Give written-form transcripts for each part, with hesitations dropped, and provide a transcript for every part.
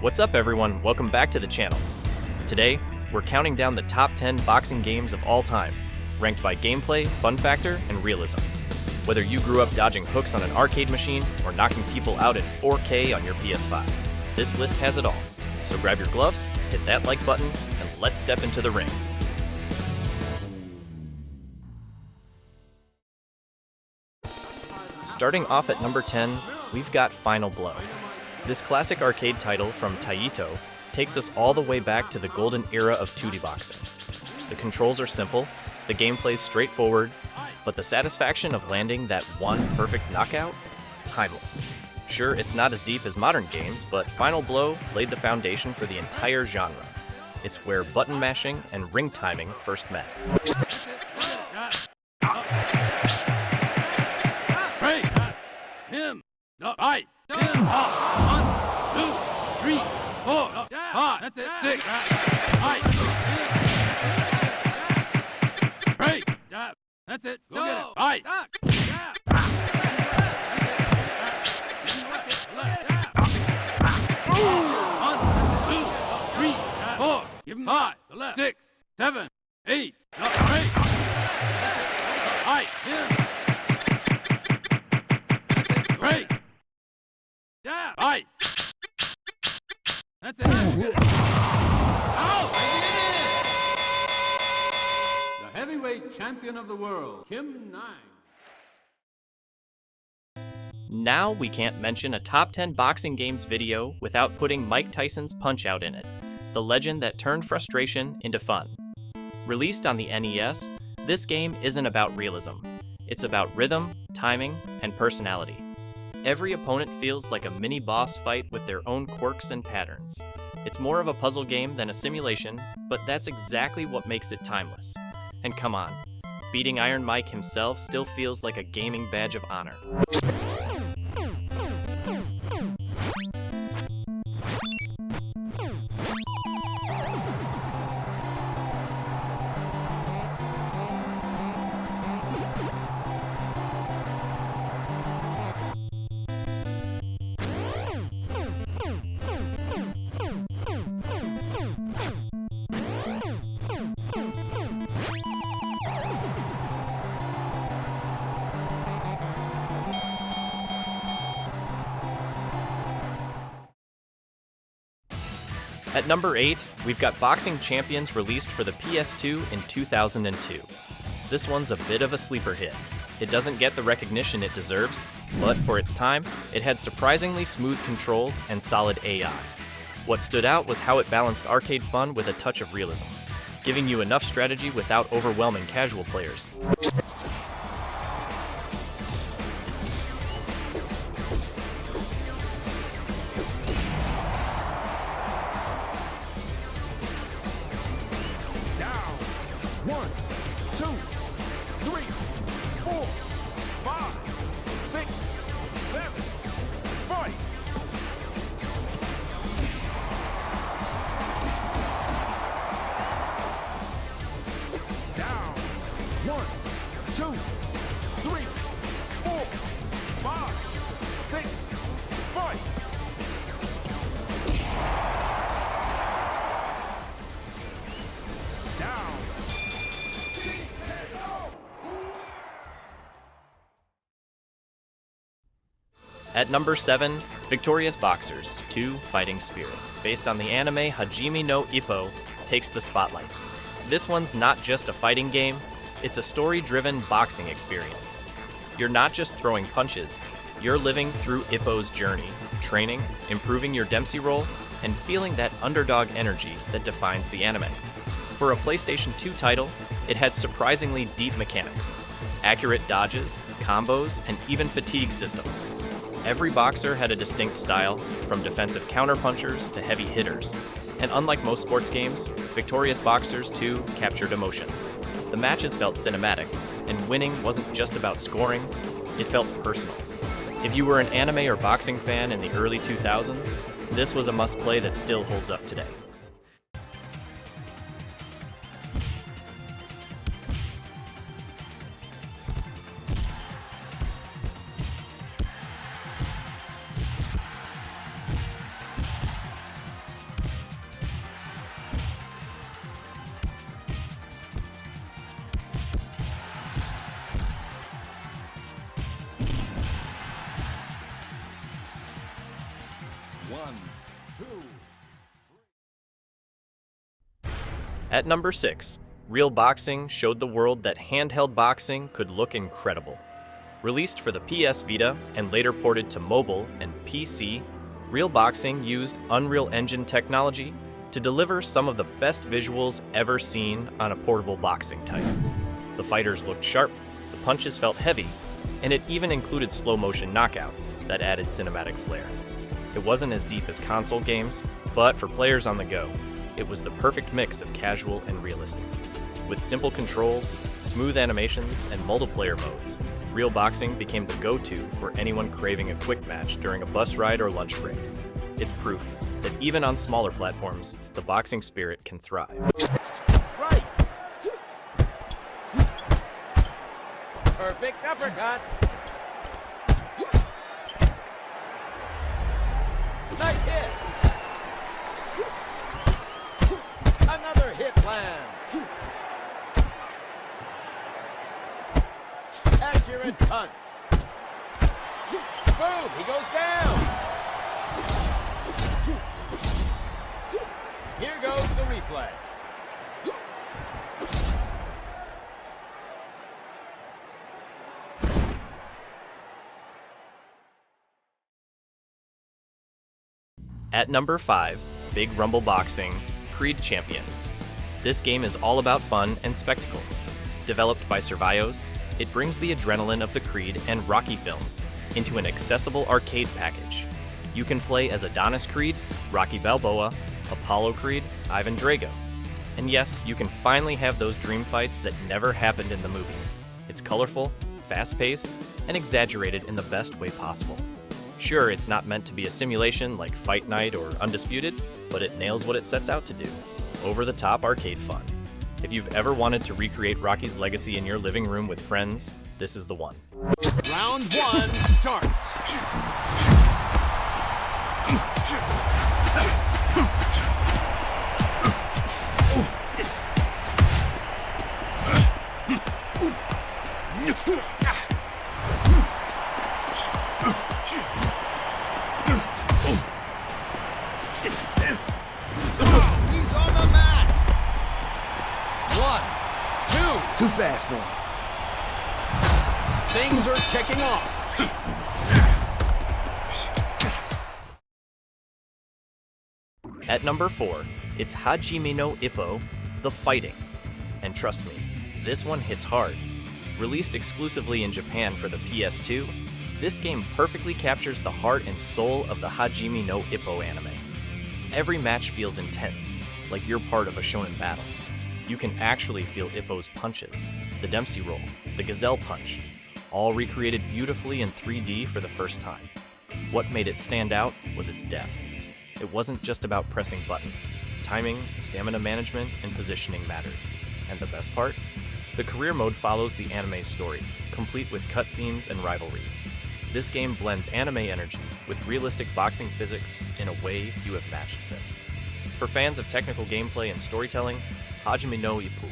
What's up everyone, welcome back to the channel. Today, we're counting down the top 10 boxing games of all time, ranked by gameplay, fun factor, and realism. Whether you grew up dodging hooks on an arcade machine or knocking people out in 4K on your PS5, this list has it all. So grab your gloves, hit that like button, and let's step into the ring. Starting off at number 10, we've got Final Blow. This classic arcade title from Taito takes us all the way back to the golden era of 2D boxing. The controls are simple, the gameplay's straightforward, but the satisfaction of landing that one perfect knockout? Timeless. Sure, it's not as deep as modern games, but Final Blow laid the foundation for the entire genre. It's where button mashing and ring timing first met. Right. 1, 2, 3, 4, 5. That's it. 6. Right. Break. That's it. Go get it. Right. 1, 2, 3, 4. Give him 5. 6, 7, 8. Break. Right. Break. Yeah. Right. That's it. Ow! The heavyweight champion of the world, Kim Nine. Now we can't mention a top 10 boxing games video without putting Mike Tyson's Punch-Out in it, the legend that turned frustration into fun. Released on the NES, this game isn't about realism. It's about rhythm, timing, and personality. Every opponent feels like a mini boss fight with their own quirks and patterns. It's more of a puzzle game than a simulation, but that's exactly what makes it timeless. And come on, beating Iron Mike himself still feels like a gaming badge of honor. At number 8, we've got Boxing Champions released for the PS2 in 2002. This one's a bit of a sleeper hit. It doesn't get the recognition it deserves, but for its time, it had surprisingly smooth controls and solid AI. What stood out was how it balanced arcade fun with a touch of realism, giving you enough strategy without overwhelming casual players. At number 7, Victorious Boxers 2 Fighting Spirit, based on the anime Hajime no Ippo, takes the spotlight. This one's not just a fighting game, it's a story-driven boxing experience. You're not just throwing punches, you're living through Ippo's journey, training, improving your Dempsey roll, and feeling that underdog energy that defines the anime. For a PlayStation 2 title, it had surprisingly deep mechanics, accurate dodges, combos, and even fatigue systems. Every boxer had a distinct style, from defensive counterpunchers to heavy hitters. And unlike most sports games, Victorious Boxers 2 captured emotion. The matches felt cinematic, and winning wasn't just about scoring, it felt personal. If you were an anime or boxing fan in the early 2000s, this was a must-play that still holds up today. 1, 2. At number 6, Real Boxing showed the world that handheld boxing could look incredible. Released for the PS Vita and later ported to mobile and PC, Real Boxing used Unreal Engine technology to deliver some of the best visuals ever seen on a portable boxing title. The fighters looked sharp, the punches felt heavy, and it even included slow-motion knockouts that added cinematic flair. It wasn't as deep as console games, but for players on the go, it was the perfect mix of casual and realistic. With simple controls, smooth animations, and multiplayer modes, Real Boxing became the go-to for anyone craving a quick match during a bus ride or lunch break. It's proof that even on smaller platforms, the boxing spirit can thrive. Right. Perfect uppercut. Nice hit. Another hit lands. Accurate punch. Boom, he goes down. Here goes the replay. At number 5, Big Rumble Boxing, Creed Champions. This game is all about fun and spectacle. Developed by Survios, it brings the adrenaline of the Creed and Rocky films into an accessible arcade package. You can play as Adonis Creed, Rocky Balboa, Apollo Creed, Ivan Drago. And yes, you can finally have those dream fights that never happened in the movies. It's colorful, fast-paced, and exaggerated in the best way possible. Sure, it's not meant to be a simulation like Fight Night or Undisputed, but it nails what it sets out to do. Over-the-top arcade fun. If you've ever wanted to recreate Rocky's legacy in your living room with friends, this is the one. Round 1 starts. He's on the mat. 1, 2. Too fast for him. Things are kicking off. At number 4, it's Hajime no Ippo, The Fighting. And trust me, this one hits hard. Released exclusively in Japan for the PS2, this game perfectly captures the heart and soul of the Hajime no Ippo anime. Every match feels intense, like you're part of a shonen battle. You can actually feel Ippo's punches, the Dempsey roll, the Gazelle punch, all recreated beautifully in 3D for the first time. What made it stand out was its depth. It wasn't just about pressing buttons. Timing, stamina management, and positioning mattered. And the best part? The career mode follows the anime's story, complete with cutscenes and rivalries. This game blends anime energy with realistic boxing physics in a way few have matched since. For fans of technical gameplay and storytelling, Hajime no Ippo,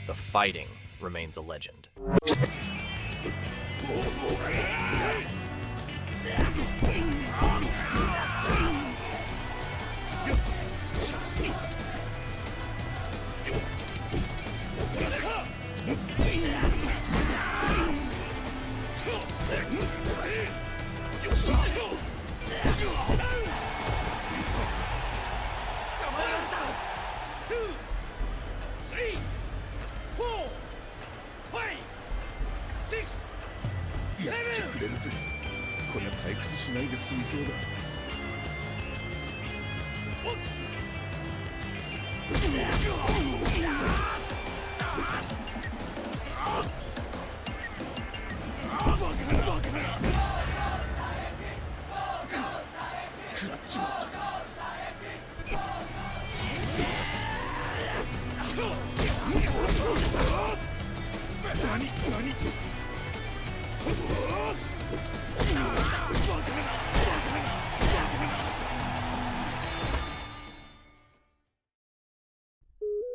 The Fighting, remains a legend.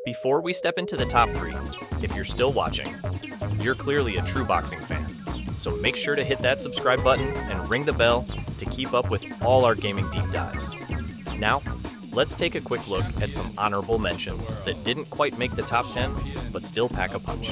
Before we step into the top 3, if you're still watching, you're clearly a true boxing fan. so make sure to hit that subscribe button and ring the bell to keep up with all our gaming deep dives. Now, let's take a quick look at some honorable mentions that didn't quite make the top 10, but still pack a punch.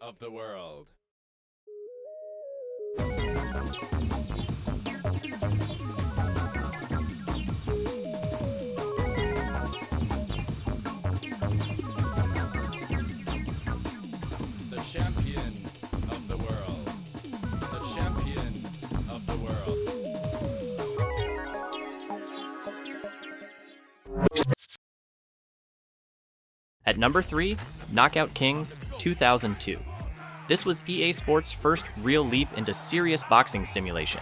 Of the world. The champion of the world. The champion of the world. At number 3, Knockout Kings 2002. This was EA Sports' first real leap into serious boxing simulation.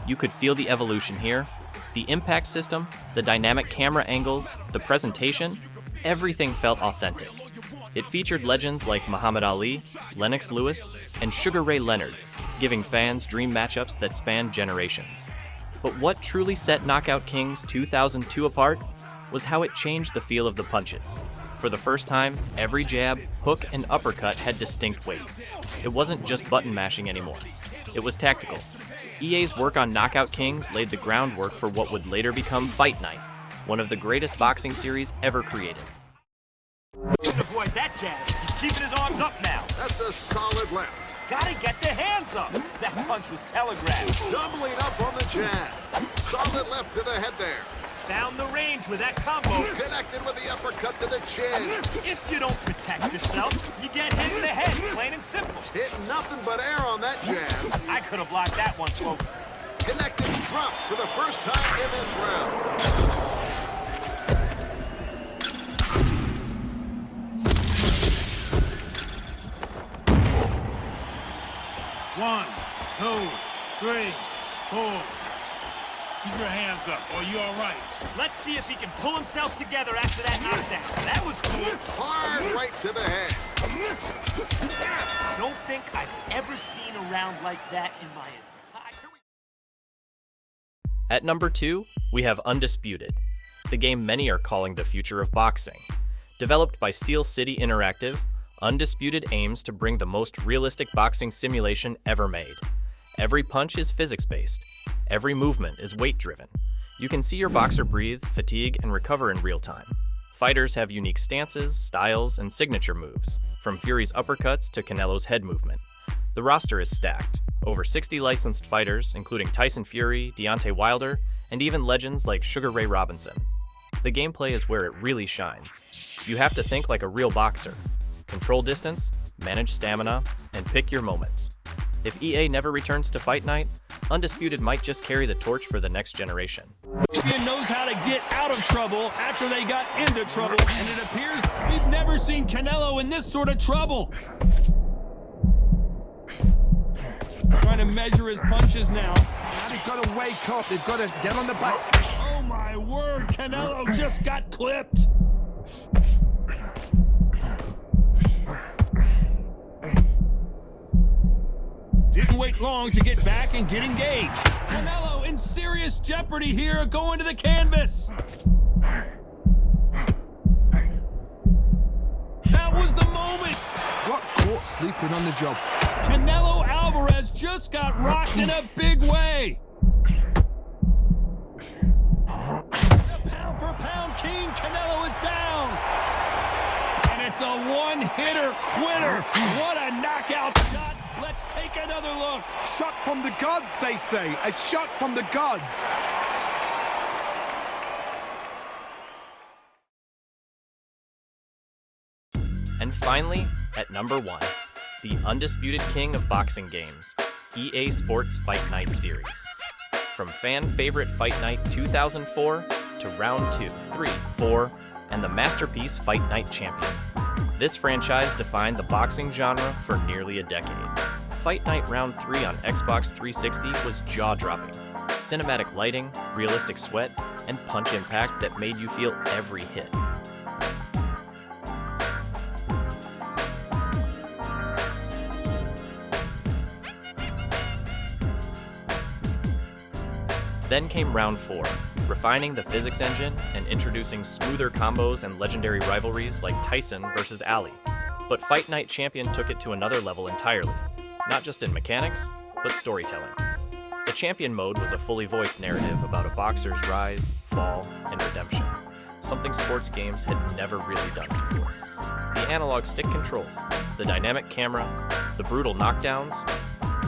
You could feel the evolution here. The impact system, the dynamic camera angles, the presentation, everything felt authentic. It featured legends like Muhammad Ali, Lennox Lewis, and Sugar Ray Leonard, giving fans dream matchups that spanned generations. But what truly set Knockout Kings 2002 apart was how it changed the feel of the punches. For the first time, every jab, hook, and uppercut had distinct weight. It wasn't just button mashing anymore. It was tactical. EA's work on Knockout Kings laid the groundwork for what would later become Fight Night, one of the greatest boxing series ever created. Avoid that jab. He's keeping his arms up now. That's a solid left. Gotta get the hands up. That punch was telegraphed. Doubling up on the jab. Solid left to the head there. Found the range with that combo. Connected with the uppercut to the chin. If you don't protect yourself, you get hit in the head, plain and simple. Hitting nothing but air on that jab. I could have blocked that one, folks. Connected drop for the first time in this round. 1, 2, 3, 4. Keep your hands up, or you all right? Let's see if he can pull himself together after that knockdown. That was cool. Hard right to the head. Don't think I've ever seen a round like that in my entire... At number 2, we have Undisputed, the game many are calling the future of boxing. Developed by Steel City Interactive, Undisputed aims to bring the most realistic boxing simulation ever made. Every punch is physics-based. Every movement is weight-driven. You can see your boxer breathe, fatigue, and recover in real time. Fighters have unique stances, styles, and signature moves, from Fury's uppercuts to Canelo's head movement. The roster is stacked. Over 60 licensed fighters, including Tyson Fury, Deontay Wilder, and even legends like Sugar Ray Robinson. The gameplay is where it really shines. You have to think like a real boxer. Control distance, manage stamina, and pick your moments. If EA never returns to Fight Night, Undisputed might just carry the torch for the next generation. Champion knows how to get out of trouble after they got into trouble, and it appears we've never seen Canelo in this sort of trouble. Trying to measure his punches now. Now they've got to wake up. They've got to get on the back. Oh my word, Canelo just got clipped. Didn't wait long to get back and get engaged. Canelo in serious jeopardy here, going to the canvas. That was the moment. Got caught sleeping on the job. Canelo Alvarez just got rocked in a big way. The pound-for-pound king, Canelo, is down. And it's a one-hitter quitter. What a knockout shot. Let's take another look. Shot from the gods, they say. A shot from the gods. And finally, at number 1, the undisputed king of boxing games, EA Sports Fight Night series. From fan favorite Fight Night 2004 to round 2, 3, 4, and the masterpiece Fight Night champion. This franchise defined the boxing genre for nearly a decade. Fight Night Round 3 on Xbox 360 was jaw-dropping. Cinematic lighting, realistic sweat, and punch impact that made you feel every hit. Then came Round 4, refining the physics engine and introducing smoother combos and legendary rivalries like Tyson versus Ali. But Fight Night Champion took it to another level entirely, not just in mechanics, but storytelling. The Champion mode was a fully voiced narrative about a boxer's rise, fall, and redemption, something sports games had never really done before. The analog stick controls, the dynamic camera, the brutal knockdowns.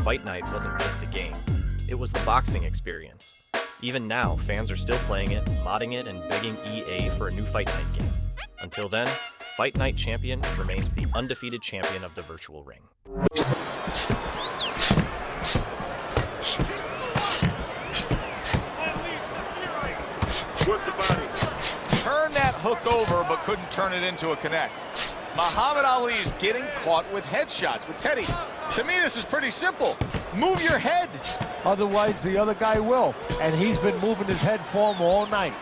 Fight Night wasn't just a game, it was the boxing experience. Even now, fans are still playing it, modding it, and begging EA for a new Fight Night game. Until then, Fight Night Champion remains the undefeated champion of the virtual ring. Turned that hook over, but couldn't turn it into a connect. Muhammad Ali is getting caught with headshots. But Teddy, to me this is pretty simple. Move your head. Otherwise, the other guy will. And he's been moving his head for him all night.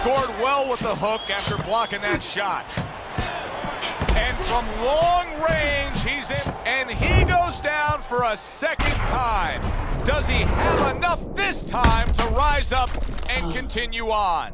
Scored well with the hook after blocking that shot. And from long range, he's in, and he goes down for a second time. Does he have enough this time to rise up and continue on?